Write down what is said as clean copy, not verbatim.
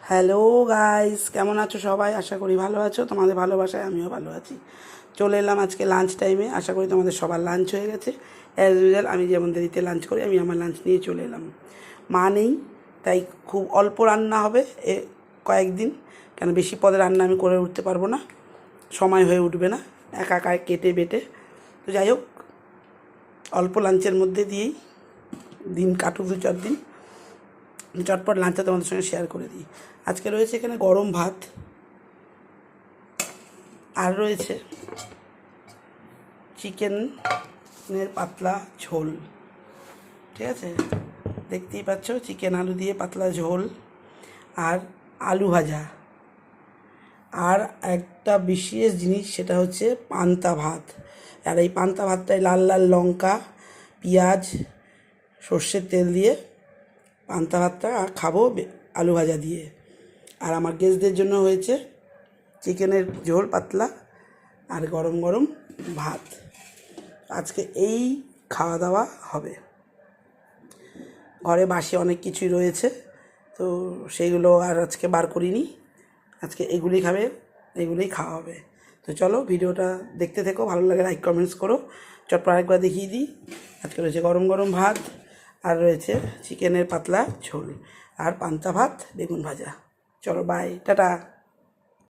Hello guys, কেমন আছো সবাই? আশা করি ভালো আছো। তোমাদের ভালোবাসায় আমিও ভালো আছি। চলে এলাম আজকে লাঞ্চ টাইমে। আশা করি তোমাদের সবার লাঞ্চ হয়ে গেছে। অ্যাজ ইউজুয়াল আমি যেমন দেরিতে লাঞ্চ করি, আমি আমার লাঞ্চ নিয়ে চলে এলাম। মা নেই, তাই খুব অল্প রান্না হবে কয়েকদিন, কেন বেশি পদের রান্না আমি করে উঠতে পারবো না, সময় হয়ে উঠবে না একা একা কেটে বেটে। তো যাই হোক, অল্প লাঞ্চের মধ্যে দিয়েই দিন কাটুক 2-4 দিন। চটপট লাঞ্চটা তোমাদের সঙ্গে শেয়ার করে দিই। আজকে রয়েছে এখানে গরম ভাত, আর রয়েছে চিকেনের পাতলা ঝোল। ঠিক আছে, দেখতেই পাচ্ছ, চিকেন আলু দিয়ে পাতলা ঝোল আর আলু ভাজা। আর একটা বিশেষ জিনিস, সেটা হচ্ছে পান্তা ভাত। আর এই পান্তা ভাতটায় লাল লাল লঙ্কা, পেঁয়াজ, সর্ষের তেল দিয়ে পান্তা ভাতটা খাবো আলু ভাজা দিয়ে। আর আমার গেস্টদের জন্য হয়েছে চিকেনের ঝোল পাতলা আর গরম গরম ভাত। আজকে এই খাওয়া দাওয়া হবে। ঘরে বাসি অনেক কিছুই রয়েছে, তো সেইগুলো আর আজকে বার করিনি। আজকে এগুলি খাবে, এগুলোই খাওয়া হবে। তো চলো ভিডিওটা দেখতে থেকো, ভালো লাগে লাইক কমেন্টস করো। চটপট আরেকবার দেখিয়ে দিই। আজকে রয়েছে গরম গরম ভাত, আর রয়েছে চিকেনের পাতলা ঝোল, আর পান্তা ভাত, বেগুন ভাজা। চলো বাই, টাটা।